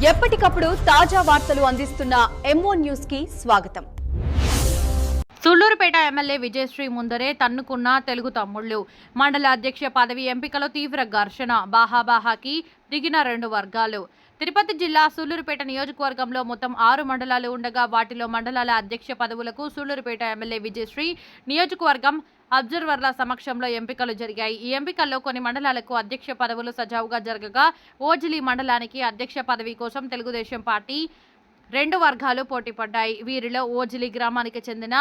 ఎప్పటికప్పుడు తాజా వార్తలు అందిస్తున్న M1 న్యూస్ కి స్వాగతం. సూళ్లూరుపేట ఎమ్మెల్యే విజయశ్రీ ముందరే తన్నుకున్న తెలుగు తమ్ముళ్లు. మండల అధ్యక్ష పదవి ఎంపికలో తీవ్ర ఘర్షణ, బాహాబాహాకి దిగిన రెండు వర్గాలు. తిరుపతి జిల్లా సూళ్లూరుపేట నియోజకవర్గంలో మొత్తం 6 మండలాలు ఉండగా వాటిలో మండలాల అధ్యక్ష పదవులకు సూళ్లూరుపేట ఎమ్మెల్యే విజయశ్రీ నియోజకవర్గం అబ్జర్వర్ల సమక్షంలో ఎంపికలు జరిగాయి. ఈ ఎంపికల్లో కొన్ని మండలాలకు అధ్యక్ష పదవులు సజావుగా జరగగా ఓజిలి మండలానికి అధ్యక్ష పదవి కోసం తెలుగుదేశం పార్టీ 2 వర్గాలు పోటీపడ్డాయి. వీరిలో ఓజిలి గ్రామానికి చెందిన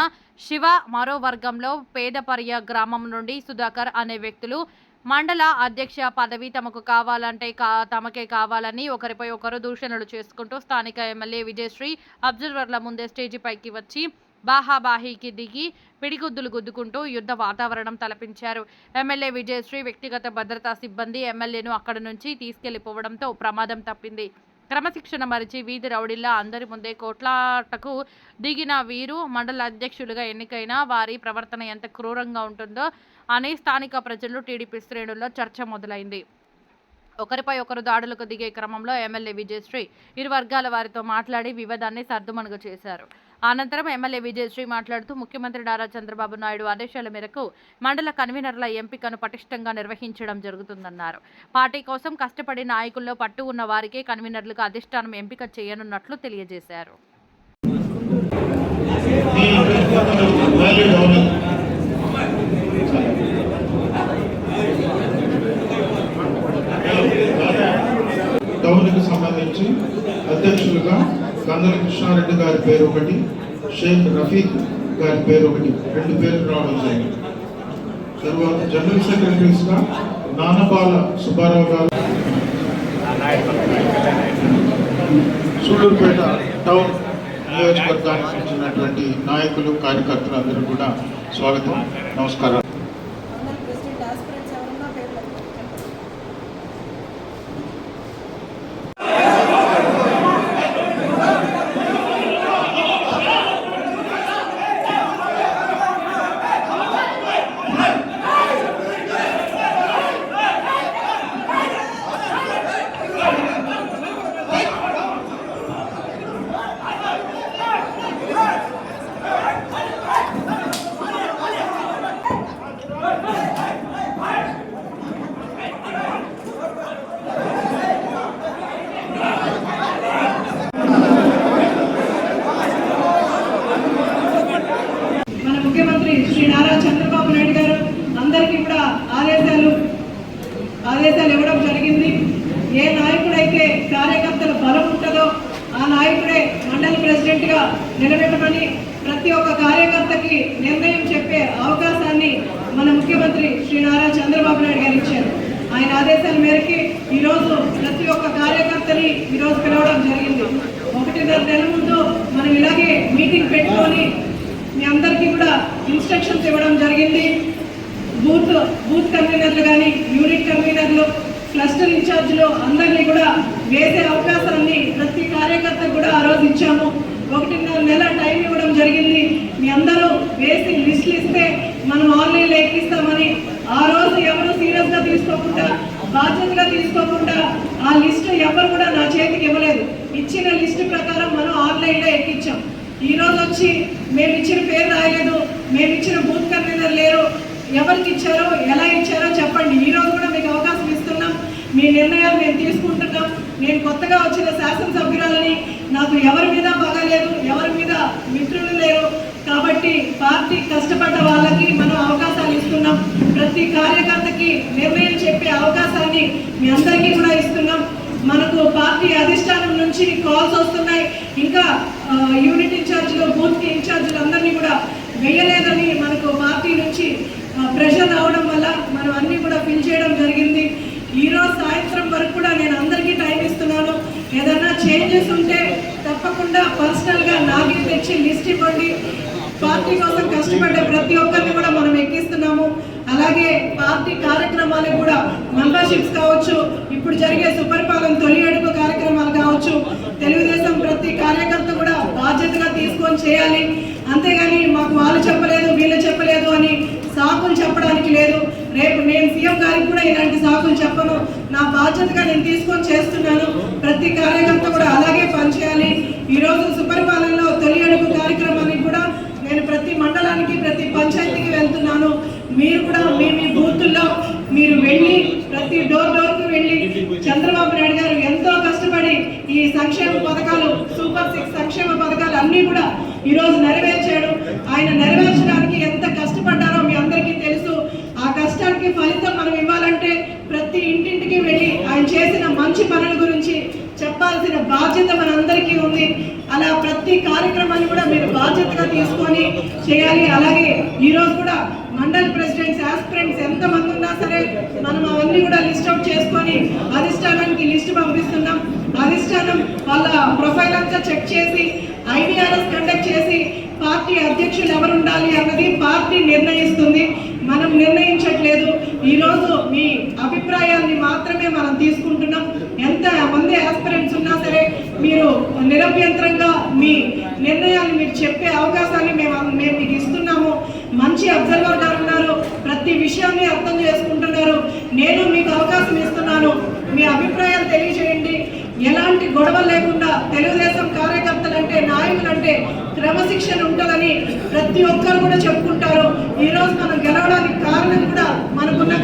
శివ, మరో వర్గంలో పేదపర్య గ్రామం నుండి సుధాకర్ అనే వ్యక్తులు మండల అధ్యక్ష పదవి తమకు కావాలంటే తమకే కావాలని ఒకరిపై ఒకరు దూషణలు చేసుకుంటూ స్థానిక ఎమ్మెల్యే విజయశ్రీ అబ్జర్వర్ల ముందే స్టేజి పైకి వచ్చి బాహాబాహీకి దిగి పిడిగుద్దులు గుద్దుకుంటూ యుద్ధ వాతావరణం తలపించారు. ఎమ్మెల్యే విజయశ్రీ వ్యక్తిగత భద్రతా సిబ్బంది ఎమ్మెల్యేను అక్కడి నుంచి తీసుకెళ్లిపోవడంతో ప్రమాదం తప్పింది. క్రమశిక్షణ మరిచి వీధి రౌడీల్లా అందరి ముందే కోట్లాటకు దిగిన వీరు మండల అధ్యక్షులుగా ఎన్నికైన వారి ప్రవర్తన ఎంత క్రూరంగా ఉంటుందో అని స్థానిక ప్రజలు టీడీపీ శ్రేణుల్లో చర్చ మొదలైంది. ఒకరిపై ఒకరు దాడులకు దిగే క్రమంలో ఎమ్మెల్యే విజయశ్రీ ఇరు వర్గాల వారితో మాట్లాడి వివాదాన్ని సర్దుమణుగు చేశారు. అనంతరం ఎమ్మెల్యే విజయశ్రీ మాట్లాడుతూ ముఖ్యమంత్రి నారా చంద్రబాబు నాయుడు ఆదేశాల మేరకు మండల కన్వీనర్ల ఎంపికను పటిష్టంగా నిర్వహించడం జరుగుతుందన్నారు. పార్టీ కోసం కష్టపడి నాయకుల్లో పట్టు ఉన్న వారికే కన్వీనర్లుగా అధిష్టానం ఎంపిక చేయనున్నట్లు తెలియజేశారు. టౌన్కి సంబంధించి అధ్యక్షులుగా గంధల కృష్ణారెడ్డి గారి పేరు ఒకటి, షేక్ రఫీక్ గారి పేరు ఒకటి, 2 పేర్లు రావడం జరిగింది. తర్వాత జనరల్ సెక్రటరీస్గా నానపాల సుబ్బారావు గారు, సూళ్లూరుపేట టౌన్ నియోజకవర్గానికి చెందినటువంటి నాయకులు, కార్యకర్తలు అందరూ కూడా స్వాగతం, నమస్కారం. శ్రీ నారా చంద్రబాబు నాయుడు గారు అందరికీ కూడా ఆదేశాలు ఇవ్వడం జరిగింది. ఏ నాయకుడైతే కార్యకర్తల బలం ఉంటుందో ఆ నాయకుడే మండల ప్రెసిడెంట్గా నిలబెట్టమని ప్రతి ఒక్క కార్యకర్తకి నిర్ణయం చెప్పే అవకాశాన్ని మన ముఖ్యమంత్రి శ్రీ నారా చంద్రబాబు నాయుడు గారు ఇచ్చారు. ఆయన ఆదేశాల మేరకు ఈరోజు ప్రతి ఒక్క కార్యకర్తని ఈరోజు పిలవడం జరిగింది. 1.5 నెలల ముందు మనం ఇలాగే మీటింగ్ పెట్టుకొని మీ అందరికీ కూడా ఇన్స్ట్రక్షన్స్ ఇవ్వడం జరిగింది. బూత్ కన్వీనర్లు కానీ, యూనిట్ కన్వీనర్లు, క్లస్టర్ ఇన్ఛార్జ్లు అందరినీ కూడా వేసే అవకాశాన్ని ప్రతి కార్యకర్త కూడా ఆ రోజు ఇచ్చాము. 1.5 నెల టైం ఇవ్వడం జరిగింది. మీ అందరూ వేసి లిస్టులు ఇస్తే మనం ఆన్లైన్లో ఎక్కిస్తామని ఆ రోజు ఎవరు సీరియస్గా తీసుకోకుండా, బాధ్యతగా తీసుకోకుండా ఆ లిస్టు ఎవరు కూడా నా చేతికి ఇవ్వలేదు. ఇచ్చిన లిస్టు ప్రకారం మనం ఆన్లైన్లో ఎక్కించాం. ఈ రోజు వచ్చి మేము ఇచ్చిన పేరు రాయలేదు, మేము ఇచ్చిన బూత్ కన్వీనర్ లేరు, ఎవరికి ఇచ్చారో ఎలా ఇచ్చారో చెప్పండి. ఈ రోజు కూడా మీకు అవకాశం ఇస్తున్నాం. మీ నిర్ణయాలు మేము తీసుకుంటున్నాం. నేను కొత్తగా వచ్చిన శాసనసభ్యురాలని, నాకు ఎవరి మీద పగలేదు, ఎవరి మీద మిత్రులు లేరు. కాబట్టి పార్టీ కష్టపడ్డ వాళ్ళకి మనం అవకాశాలు ఇస్తున్నాం. ప్రతి కార్యకర్తకి నిర్ణయం చెప్పే అవకాశాన్ని మీ అందరికీ కూడా ఇస్తున్నాం. మనకు పార్టీ అధిష్టానం నుంచి కాల్స్ వస్తున్నాయి, ఇంకా యూనిట్ ఇన్ఛార్జ్లు, బూత్ ఇన్ఛార్జ్లు అందరినీ కూడా వేయలేదని మనకు పార్టీ నుంచి ప్రెషర్ రావడం వల్ల మనం అన్నీ కూడా ఫిల్ చేయడం జరిగింది. ఈరోజు సాయంత్రం వరకు కూడా నేను అందరికీ టైం ఇస్తున్నాను. ఏదైనా చేంజెస్ ఉంటే తప్పకుండా పర్సనల్గా నాకే తెచ్చి లిస్ట్ ఇవ్వండి. పార్టీ కోసం కష్టపడ్డ ప్రతి ఒక్కరిని కూడా మనం ఎక్కిస్తున్నాము. అలాగే పార్టీ కార్యక్రమాలకు కూడా మెంబర్షిప్స్ కావచ్చు, ఇప్పుడు జరిగే సుపరిపాలన తొలి అడుగు కార్యక్రమాలు కావచ్చు, తెలుగుదేశం ప్రతి కార్యకర్త కూడా బాధ్యతగా తీసుకొని తీసుకొని చేయాలి. అంతేగాని మాకు వాళ్ళు చెప్పలేదు వీళ్ళు చెప్పలేదు అని సాకులు చెప్పడానికి లేదు. రేపు నేను సీఎం గారికి కూడా ఇలాంటి సాకులు చెప్పను. నా బాధ్యతగా నేను తీసుకొని చేస్తున్నాను. ప్రతి కార్యకర్త కూడా అలాగే పనిచేయాలి. ఈరోజు సుపరిపాలనలో తొలి అడుగు కార్యక్రమానికి కూడా నేను ప్రతి మండలానికి ప్రతి పంచాయతీకి వెళ్తున్నాను. మీరు కూడా మీ బూతుల్లో మీరు వెళ్ళి ప్రతి డోర్కు వెళ్ళి చంద్రబాబు నాయుడు గారు ఎంతో కష్టపడి ఈ సంక్షేమ పథకాలు సూపర్ 6 సంక్షేమ పథకాలు అన్నీ కూడా ఈరోజు నెరవేర్చాడు. ఆయన నెరవేర్చడానికి ఎంత కష్టపడ్డారో మీ అందరికీ తెలుసు. ఆ కష్టానికి ఫలితం మనం ఇవ్వాలంటే ప్రతి ఇంటింటికి వెళ్ళి ఆయన చేసిన మంచి పనుల గురించి చెప్పాల్సిన బాధ్యత మనందరికీ ఉంది. అలా ప్రతి కార్యక్రమాన్ని కూడా మీరు బాధ్యతగా తీసుకొని చేయాలి. అలాగే ఈరోజు కూడా మండల్ ప్రెసిడెంట్స్ ఆస్పిరెంట్స్ ఎంతమంది ఉన్నా సరే మనం అవన్నీ కూడా లిస్ట్ అవుట్ చేసుకొని అధిష్టానానికి లిస్ట్ పంపిస్తున్నాం. అధిష్టానం వాళ్ళ ప్రొఫైల్ అంతా చెక్ చేసి ఐడిఆర్ఎస్ కండక్ట్ చేసి పార్టీ అధ్యక్షులు ఎవరు ఉండాలి అన్నది పార్టీ నిర్ణయిస్తుంది, మనం నిర్ణయించట్లేదు. ఈరోజు మీ అభిప్రాయాన్ని మాత్రమే మనం తీసుకుంటున్నాం. ఎంత మంది ఆస్పిరెంట్స్ ఉన్నా సరే మీరు నిరభ్యంతరంగా మీ నిర్ణయాన్ని మీరు చెప్పే అవకాశాన్ని మేము మీకు ఇస్తున్నాము. మంచి అబ్జర్వర్ గారు ఉన్నారు, ప్రతి విషయాన్ని అర్థం చేసుకుంటున్నారు. నేను మీకు అవకాశం ఇస్తున్నాను, మీ అభిప్రాయాలు తెలియజేయండి. ఎలాంటి గొడవలు లేకుండా తెలుగుదేశం కార్యకర్తలు అంటే నాయకులు అంటే క్రమశిక్షణ ఉంటుందని ప్రతి ఒక్కరు కూడా చెప్పుకుంటారు. ఈరోజు మనం గెలవడానికి కారణం కూడా మనకున్న